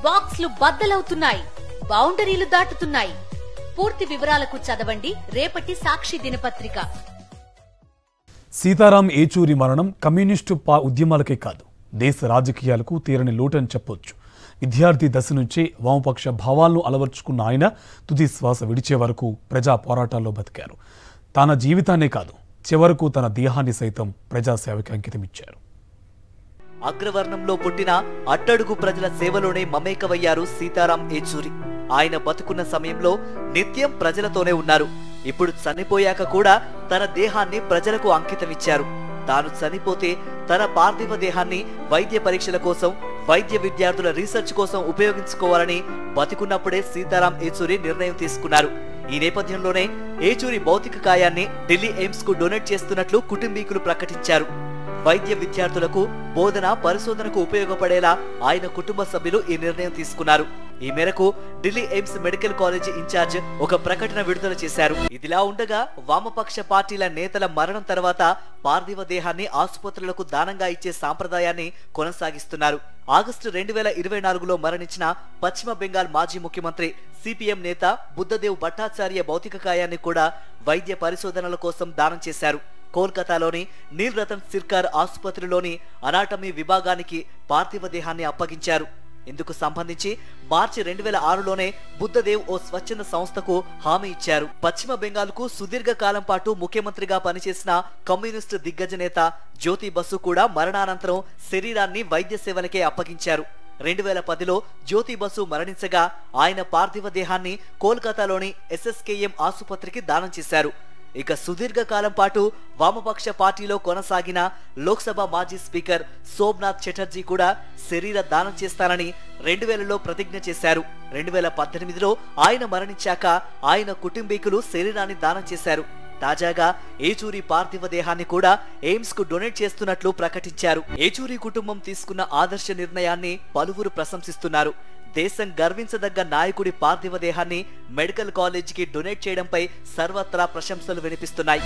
బాక్స్లు బద్దలవుతున్నాయి, బౌండరీలు దాటుతున్నాయి. పూర్తి వివరాలకు చదవండి రేపటి సాక్షి దినపత్రిక. సీతారాం ఏచూరి మరణం కమ్యూనిస్టు ఉద్యమాలకే కాదు, దేశ రాజకీయాలకు తీరని లోటని చెప్పొచ్చు. విద్యార్థి దశ నుంచే వామపక్ష భావాలను అలవర్చుకున్న ఆయన తుది శ్వాస విడిచే వరకు ప్రజా పోరాటాల్లో బతికారు. తన జీవితాన్నే కాదు, చివరకు తన దేహాన్ని సైతం ప్రజాసేవకి అంకితమిచ్చారు. అగ్రవర్ణంలో పుట్టిన అట్టడుగు ప్రజల సేవలోనే మమేకమయ్యారు సీతారాం ఏచూరి. ఆయన బతుకున్న సమయంలో నిత్యం ప్రజలతోనే ఉన్నారు. ఇప్పుడు చనిపోయాక కూడా తన దేహాన్ని ప్రజలకు అంకితమిచ్చారు. తాను చనిపోతే తన పార్థివ దేహాన్ని వైద్య పరీక్షల కోసం, వైద్య విద్యార్థుల రీసెర్చ్ కోసం ఉపయోగించుకోవాలని బతికున్నప్పుడే సీతారాం ఏచూరి నిర్ణయం తీసుకున్నారు. ఈ నేపథ్యంలోనే ఏచూరి భౌతిక కాయాన్ని ఢిల్లీ ఎయిమ్స్ కు డొనేట్ చేస్తున్నట్లు కుటుంబీకులు ప్రకటించారు. వైద్య విద్యార్థులకు బోధన, పరిశోధనకు ఉపయోగపడేలా ఆయన కుటుంబ సభ్యులు ఈ నిర్ణయం తీసుకున్నారు. ఈ మేరకు Delhi AIIMS medical college incharge ఒక ప్రకటన విడుదల చేశారు. ఇదిలా ఉండగా వామపక్ష పార్టీల నేతల మరణం తర్వాత పార్థివ దేహాన్ని ఆసుపత్రులకు దానంగా ఇచ్చే సాంప్రదాయాన్ని కొనసాగిస్తున్నారు. ఆగస్టు 2024లో మరణించిన పశ్చిమ బెంగాల్ మాజీ ముఖ్యమంత్రి, సిపిఎం నేత బుద్ధదేవ్ భట్టాచార్య భౌతిక కాయాన్ని కూడా వైద్య పరిశోధనల కోసం దానం చేశారు. కోల్కతాలోని నీల్ రతన్ సిర్కార్ ఆసుపత్రిలోని అనాటమీ విభాగానికి పార్థివ దేహాన్ని అప్పగించారు. ఇందుకు సంబంధించి మార్చి 2006లోనే బుద్ధదేవ్ ఓ స్వచ్ఛంద సంస్థకు హామీ ఇచ్చారు. పశ్చిమ బెంగాల్కు సుదీర్ఘ కాలం పాటు ముఖ్యమంత్రిగా పనిచేసిన కమ్యూనిస్టు దిగ్గజ నేత జ్యోతి బసు కూడా మరణానంతరం శరీరాన్ని వైద్య సేవలకే అప్పగించారు. 2010లో జ్యోతి బసు మరణించగా ఆయన పార్థివ దేహాన్ని కోల్కతాలోని ఎస్ఎస్కేఎం ఆసుపత్రికి దానం చేశారు. ఇక సుదీర్ఘకాలం పాటు వామపక్ష పార్టీలో కొనసాగిన లోక్సభ మాజీ స్పీకర్ సోమ్నాథ్ చటర్జీ కూడా శరీర దానం చేస్తానని 2000లో ప్రతిజ్ఞ చేశారు. 2018లో ఆయన మరణించాక ఆయన కుటుంబీకులు శరీరాన్ని దానం చేశారు. తాజాగా ఏచూరి పార్థివ దేహాన్ని కూడా ఎయిమ్స్ కు డొనేట్ చేస్తున్నట్లు ప్రకటించారు. ఏచూరి కుటుంబం తీసుకున్న ఆదర్శ నిర్ణయాన్ని పలువురు ప్రశంసిస్తున్నారు. దేశం గర్వించదగ్గ నాయకుడి పార్థివ దేహాన్ని మెడికల్ కాలేజీకి డొనేట్ చేయడంపై సర్వత్రా ప్రశంసలు వినిపిస్తున్నాయి.